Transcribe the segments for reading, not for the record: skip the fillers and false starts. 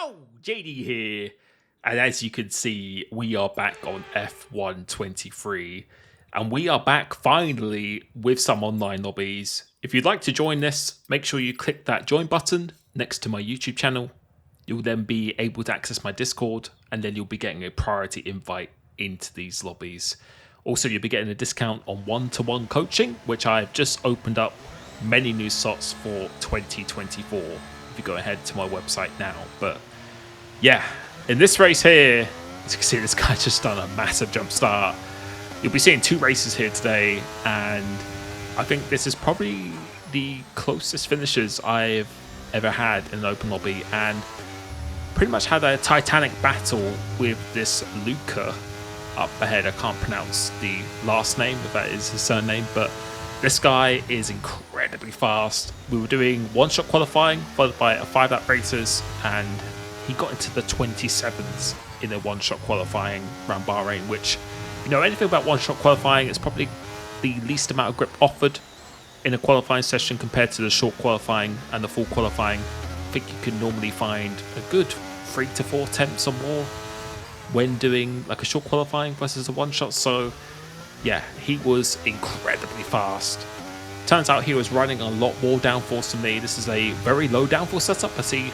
Yo, JD here. And as you can see, we are back on F123. And we are back finally with some online lobbies. If you'd like to join this, make sure you click that join button next to my YouTube channel. You'll then be able to access my Discord, and then you'll be getting a priority invite into these lobbies. Also, you'll be getting a discount on one-to-one coaching, which I've just opened up many new slots for 2024. If you go ahead to my website now. But yeah, in this race here, as you can see, this guy just done a massive jump start. You'll be seeing two races here today, and I think this is probably the closest finishes I've ever had in an open lobby, and pretty much had a titanic battle with this Luca up ahead. I can't pronounce the last name, if that is his surname, but this guy is incredibly fast. We were doing one-shot qualifying followed by a 5-lap races, and he got into the 27s in a one-shot qualifying around Bahrain, which, you know, anything about one-shot qualifying, it's probably the least amount of grip offered in a qualifying session compared to the short qualifying and the full qualifying. I think you can normally find a good 3 to 4 attempts or more when doing like a short qualifying versus a one-shot. So yeah, he was incredibly fast. Turns out he was running a lot more downforce than me. This is a very low downforce setup. I see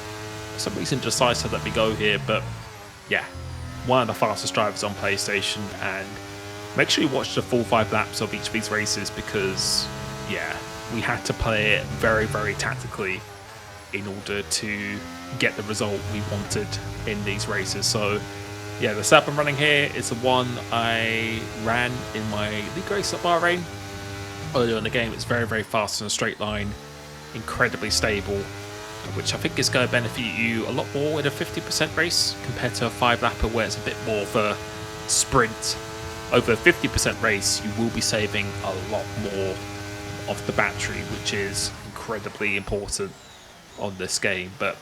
for some reason decides to let me go here, but yeah, one of the fastest drivers on PlayStation. And make sure you watch the full 5 laps of each of these races, because yeah, we had to play it very, very tactically in order to get the result we wanted in these races. So yeah, the setup I'm running here is the one I ran in my league race at Bahrain. Earlier in the game, it's very, very fast in a straight line, incredibly stable, which I think is going to benefit you a lot more in a 50% race compared to a 5-lapper where it's a bit more of a sprint. Over a 50% race, you will be saving a lot more of the battery, which is incredibly important on this game. But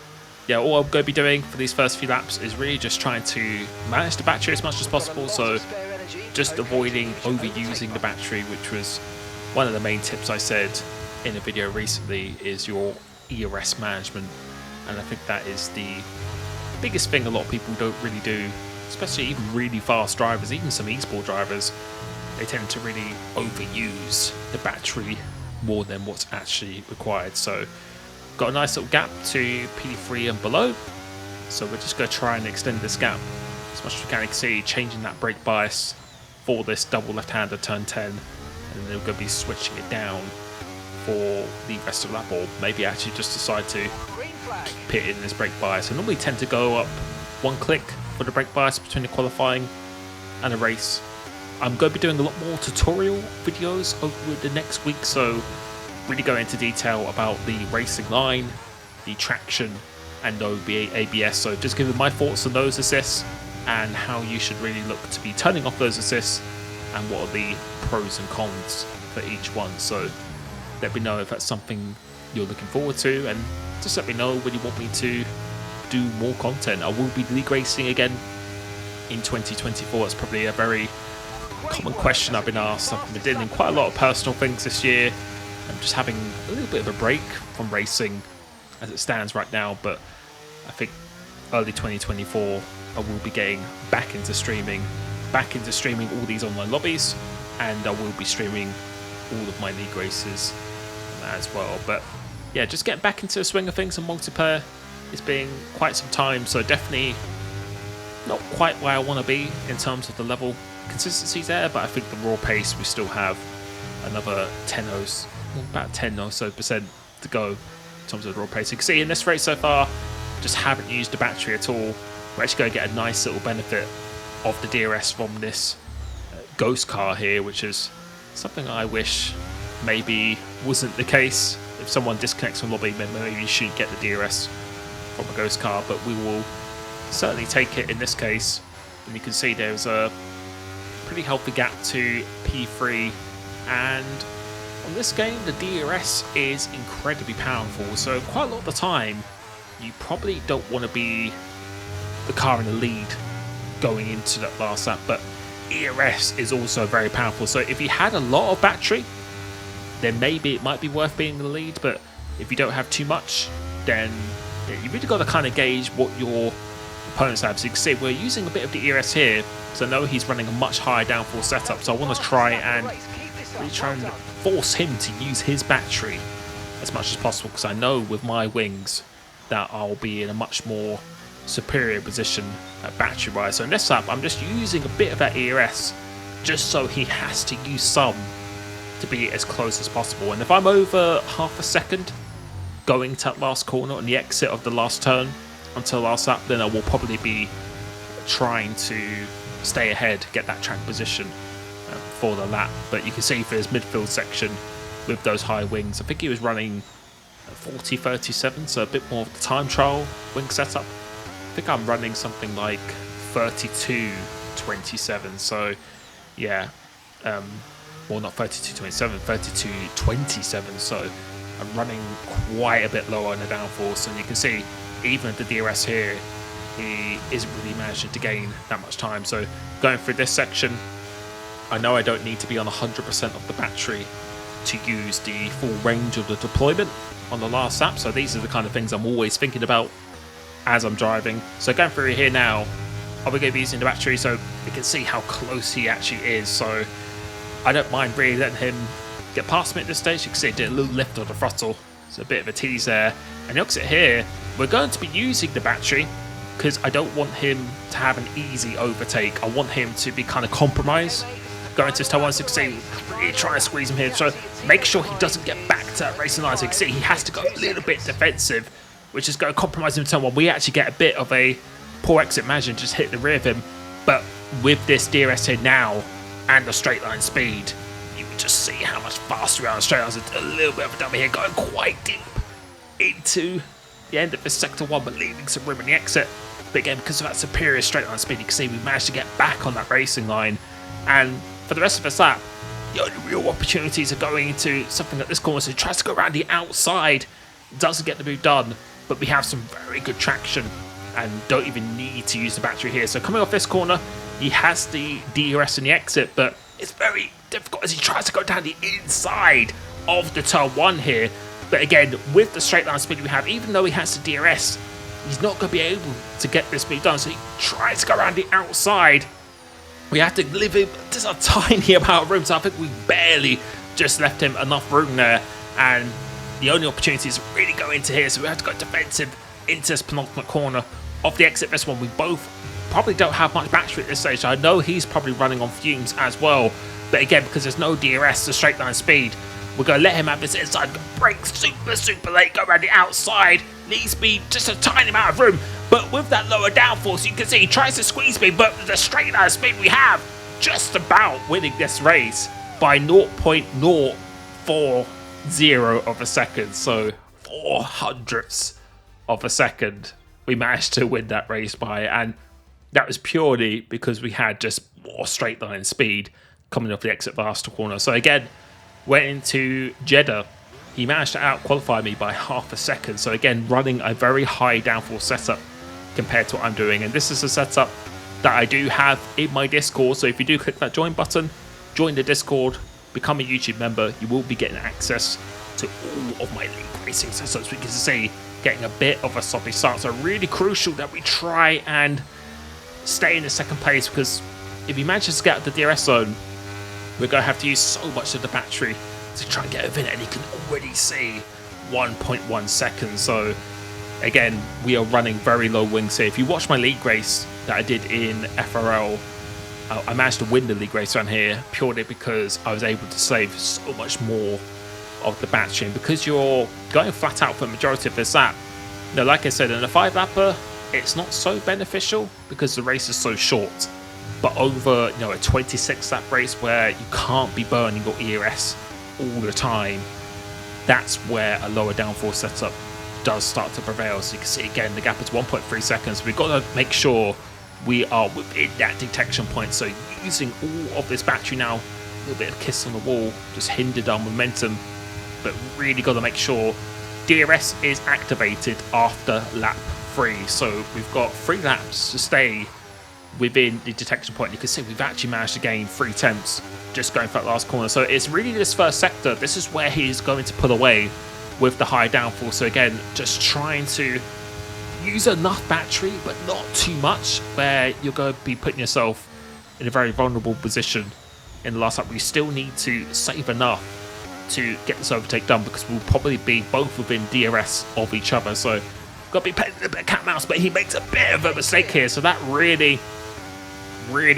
yeah, all I'm going to be doing for these first few laps is really just trying to manage the battery as much as possible. So just avoiding overusing the battery, which was one of the main tips I said in a video recently, is your ERS management. And I think that is the biggest thing a lot of people don't really do, especially even really fast drivers, even some esport drivers. They tend to really overuse the battery more than what's actually required. So got a nice little gap to P3 and below, so we're just going to try and extend this gap as much as we can. You can see changing that brake bias for this double left-hander turn 10, and then we're going to be switching it down for the rest of the lap, or maybe actually just decide to keep it in this brake bias. I normally tend to go up 1 click for the brake bias between the qualifying and a race. I'm going to be doing a lot more tutorial videos over the next week, so really go into detail about the racing line, the traction, and ABS. So just giving my thoughts on those assists and how you should really look to be turning off those assists, and what are the pros and cons for each one. So let me know if that's something you're looking forward to, and just let me know when you want me to do more content. I will be league racing again in 2024. It's probably a very common question I've been asked. I've been dealing with quite a lot of personal things this year. I'm just having a little bit of a break from racing as it stands right now, but I think early 2024 I will be getting back into streaming all these online lobbies, and I will be streaming all of my league races as well. But yeah, just getting back into the swing of things in multiplayer. It's been quite some time, so definitely not quite where I want to be in terms of the level consistency there, but I think the raw pace, we still have another about 10 or so percent to go in terms of the raw pace. You can see in this race so far, just haven't used the battery at all. We're actually going to get a nice little benefit of the DRS from this ghost car here, which is something I wish maybe wasn't the case. If someone disconnects from lobby, then maybe you should get the DRS from a ghost car, but we will certainly take it in this case. And you can see there's a pretty healthy gap to P3, and on this game the DRS is incredibly powerful, so quite a lot of the time you probably don't want to be the car in the lead going into that last lap, but ERS is also very powerful. So if you had a lot of battery, then maybe it might be worth being in the lead, but if you don't have too much, then Yeah, you really got to kind of gauge what your opponents have. So you can see we're using a bit of the ERS here, so I know he's running a much higher downforce setup, so I want to try and really try and force him to use his battery as much as possible, because I know with my wings that I'll be in a much more superior position battery wise. So in this lap I'm just using a bit of that ERS just so he has to use some to be as close as possible. And if I'm over half a second going to that last corner on the exit of the last turn until last lap, then I will probably be trying to stay ahead, get that track position for the lap. But you can see for his midfield section with those high wings, I think he was running 40-37, so a bit more of the time trial wing setup. I think I'm running something like 32-27, so yeah, well, not 32-27, 32-27, so I'm running quite a bit lower on the downforce. And you can see even the DRS here, he isn't really managing to gain that much time. So going through this section, I know I don't need to be on 100% of the battery to use the full range of the deployment on the last lap. So these are the kind of things I'm always thinking about as I'm driving. So going through here now, are we going to be using the battery? So you can see how close he actually is. So I don't mind really letting him get past me at this stage. You can see it did a little lift of the throttle. So a bit of a tease there. And the exit here, we're going to be using the battery because I don't want him to have an easy overtake. I want him to be kind of compromised going to his turn 1. So you can see really trying to squeeze him here. So make sure he doesn't get back to that racing line. So you can see he has to go a little bit defensive, which is going to compromise him in turn 1. We actually get a bit of a poor exit. Imagine just hit the rear of him. But with this DRS here now and the straight line speed, you can just see how much faster we are on the straight lines. A little bit of a dummy here, going quite deep into the end of this sector 1, but leaving some room in the exit. But again, because of that superior straight line speed, you can see we managed to get back on that racing line. And for the rest of this lap, the only real opportunities are going into something like this corner. So he tries to go around the outside, doesn't get the move done, but we have some very good traction and don't even need to use the battery here. So coming off this corner, he has the DRS in the exit, but it's very difficult as he tries to go down the inside of the turn 1 here. But again, with the straight line speed we have, even though he has the DRS, he's not going to be able to get this move done. So he tries to go around the outside. We have to leave him just a tiny amount of room. So I think we barely just left him enough room there. And the only opportunity is really go into here. So we have to go defensive into this penultimate corner of the exit. This one, we both probably don't have much battery at this stage. I know he's probably running on fumes as well. But again, because there's no DRS, the straight line speed, we're going to let him have this inside, brake super late, go around the outside, leaves me just a tiny amount of room. But with that lower downforce, you can see he tries to squeeze me, but the straight line speed we have, just about winning this race by 0.040 of a second. So 0.04 of a second we managed to win that race by, and that was purely because we had just more straight line speed coming off the exit last corner. So again, went into Jeddah, he managed to out-qualify me by half a second. So again, running a very high downforce setup compared to what I'm doing. And this is a setup that I do have in my Discord. So if you do click that join button, join the Discord, become a YouTube member, you will be getting access to all of my league racing setups. We can see getting a bit of a sloppy start. So really crucial that we try and stay in the second place, because if he manages to get out of the DRS zone, we're going to have to use so much of the battery to try and get over it, and you can already see 1.1 seconds. So again, we are running very low wings here. If you watch my league race that I did in FRL, I managed to win the league race around here purely because I was able to save so much more of the battery. And because you're going flat out for the majority of this lap, now, like I said, in a 5-lapper, it's not so beneficial because the race is so short. But over, a 26-lap race where you can't be burning your ERS all the time, that's where a lower downforce setup does start to prevail. So you can see again, the gap is 1.3 seconds. We've got to make sure we are within that detection point. So using all of this battery now, a little bit of kiss on the wall, just hindered our momentum. But really got to make sure DRS is activated after lap 3. So we've got 3 laps to stay within the detection point. You can see we've actually managed to gain 3 tenths just going for that last corner. So it's really this first sector, this is where he's going to pull away with the high downforce. So again, just trying to use enough battery, but not too much, where you're going to be putting yourself in a very vulnerable position in the last lap. We still need to save enough to get this overtake done, because we'll probably be both within DRS of each other. So got to be playing a little bit of cat and mouse, but he makes a bit of a mistake here. So that really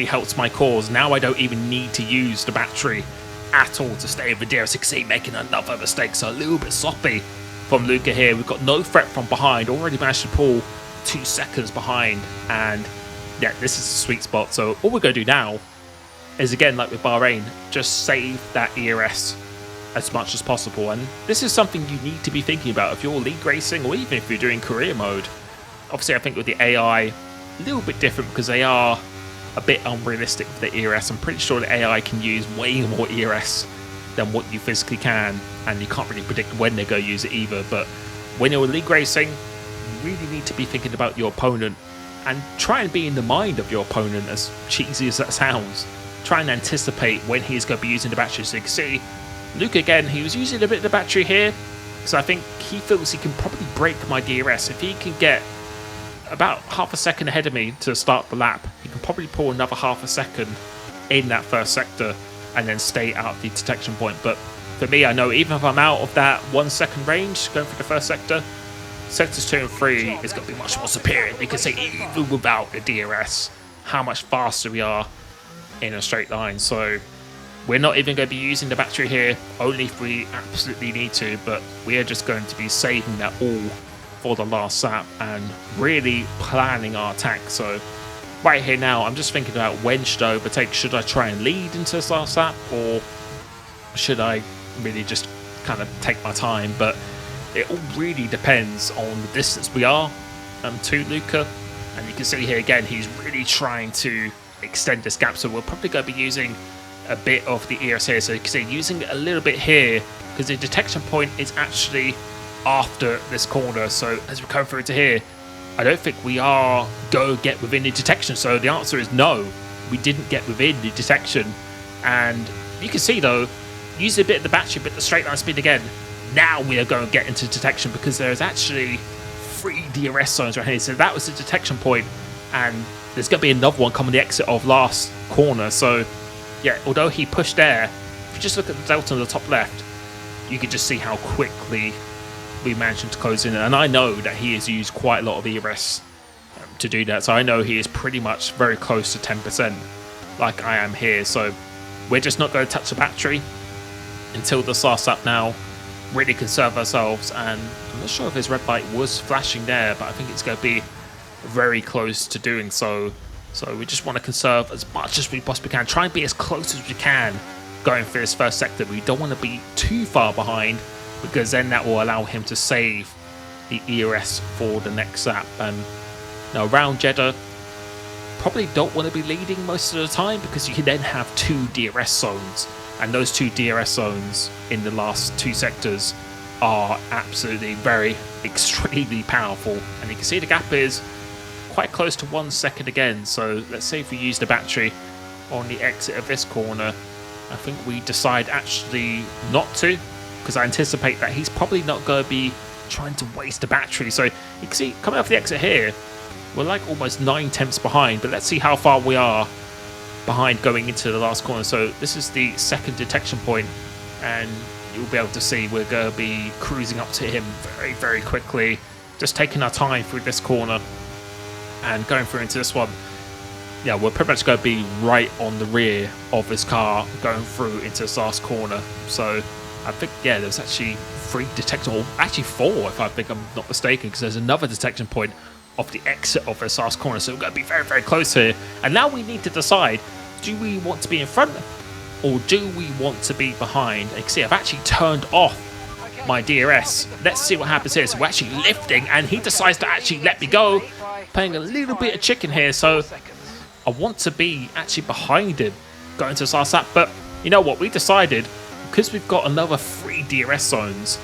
helps my cause. Now I don't even need to use the battery at all to stay with DRS. You can see making another mistake, so a little bit sloppy from Luca here. We've got no threat from behind, already managed to pull 2 seconds behind, and yeah, this is a sweet spot. So all we're going to do now is, again, like with Bahrain, just save that ERS as much as possible. And this is something you need to be thinking about if you're league racing, or even if you're doing career mode. Obviously, I think with the AI, a little bit different, because they are a bit unrealistic with the ERS. I'm pretty sure the AI can use way more ERS than what you physically can, and you can't really predict when they're going to use it either. But when you're league racing, you really need to be thinking about your opponent and try and be in the mind of your opponent, as cheesy as that sounds. Try and anticipate when he's going to be using the battery. So you can see Luke again, he was using a bit of the battery here, so I think he feels he can probably break my DRS. If he can get about half a second ahead of me to start the lap, he can probably pull another half a second in that first sector and then stay out of the detection point. But for me, I know even if I'm out of that 1 second range going through the first sector, sectors 2 and 3 is going to be much more superior. You can see even without the DRS how much faster we are in a straight line. So we're not even going to be using the battery here, only if we absolutely need to, but we are just going to be saving that all for the last lap and really planning our attack. So right here now, I'm just thinking about when should I overtake. Should I try and lead into this last lap, or should I really just kind of take my time? But it all really depends on the distance we are to Luca. And you can see here again, he's really trying to extend this gap. So we're probably going to be using a bit of the ERS here. So you can see using a little bit here, because the detection point is actually after this corner. So as we come through to here, I don't think we are going to get within the detection. So the answer is no, we didn't get within the detection. And you can see though, use a bit of the battery, but the straight line speed again, now we are going to get into detection, because there's actually 3 DRS zones right here. So that was the detection point, and there's going to be another one coming the exit of last corner. So yeah, although he pushed there, if you just look at the delta on the top left, you can just see how quickly we managed to close in. And I know that he has used quite a lot of ERS to do that, so I know he is pretty much very close to 10% like I am here. So we're just not going to touch the battery until this last lap now, really conserve ourselves. And I'm not sure if his red light was flashing there, but I think it's going to be very close to doing so. So we just want to conserve as much as we possibly can, try and be as close as we can going for this first sector. We don't want to be too far behind, because then that will allow him to save the ERS for the next lap. And now around Jeddah, probably don't want to be leading most of the time, because you can then have 2 DRS zones, and those 2 DRS zones in the last 2 sectors are absolutely extremely powerful. And you can see the gap is quite close to 1 second again. So let's say if we use the battery on the exit of this corner, I think we decide actually not to, because I anticipate that he's probably not going to be trying to waste the battery. So you can see coming off the exit here, we're like almost 9 tenths behind, but let's see how far we are behind going into the last corner. So this is the second detection point, and you'll be able to see we're going to be cruising up to him very quickly, just taking our time through this corner and going through into this one. Yeah, we're pretty much going to be right on the rear of this car going through into this last corner. So I think, yeah, there's actually 3 detection, or actually 4 if I think I'm not mistaken, because there's another detection point off the exit of this last corner. So we're going to be very close here. And now we need to decide, do we want to be in front, or do we want to be behind? And you can see I've actually turned off my DRS. Let's see what happens here. So we're actually lifting, and he decides to actually let me go, playing a little bit of chicken here. So I want to be actually behind him going to this last lap. But you know what? We decided, because we've got another 3 DRS zones,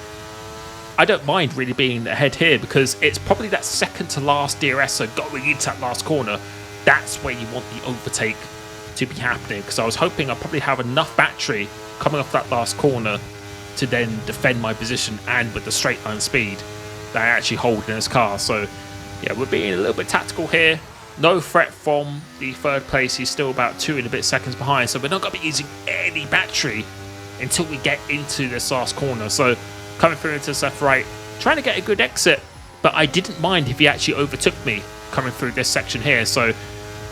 I don't mind really being ahead here, because it's probably that second to last DRS, so going into that last corner, that's where you want the overtake to be happening. Because I was hoping I'd probably have enough battery coming off that last corner to then defend my position, and with the straight line speed that I actually hold in this car. So Yeah, we're being a little bit tactical here. No threat from the third place. He's still about 2 and a bit seconds behind. So we're not going to be using any battery until we get into this last corner. So coming through into left right, trying to get a good exit. But I didn't mind if he actually overtook me coming through this section here. So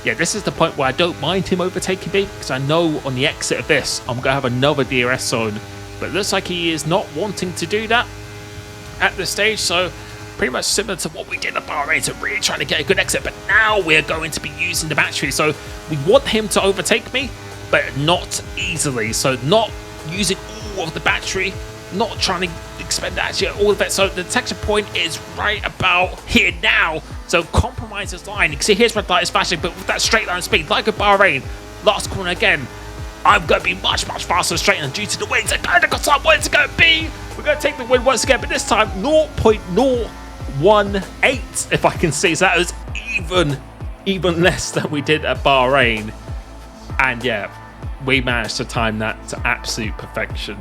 yeah, this is the point where I don't mind him overtaking me, because I know on the exit of this, I'm going to have another DRS zone. But it looks like he is not wanting to do that at this stage. So pretty much similar to what we did at Bahrain, so really trying to get a good exit. But now we're going to be using the battery. So we want him to overtake me, but not easily. So not using all of the battery, not trying to expend actually all of it. So the detection point is right about here now. So compromise his line. You can see his red light is flashing, but with that straight line speed, like at Bahrain, last corner again, I'm going to be much faster straight line due to the wins. I kind of got some wins to go B. We're going to take the win once again, but this time 0.018, if I can see. So that was even less than we did at Bahrain. And yeah, we managed to time that to absolute perfection.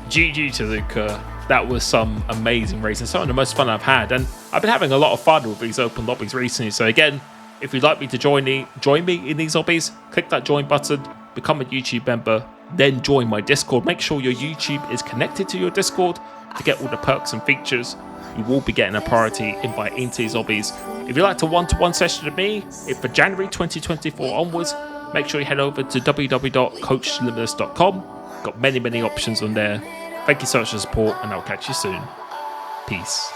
GG to Luca. That was some amazing racing, some of the most fun I've had, and I've been having a lot of fun with these open lobbies recently. So again, if you'd like me to join me in these lobbies, click that join button, become a YouTube member, then join my Discord. Make sure your YouTube is connected to your Discord to get all the perks and features. You will be getting a priority invite into these lobbies. If you'd like a one-to-one session with me, for January 2024 onwards, make sure you head over to www.coachlimitless.com. Got many options on there. Thank you so much for the support, and I'll catch you soon. Peace.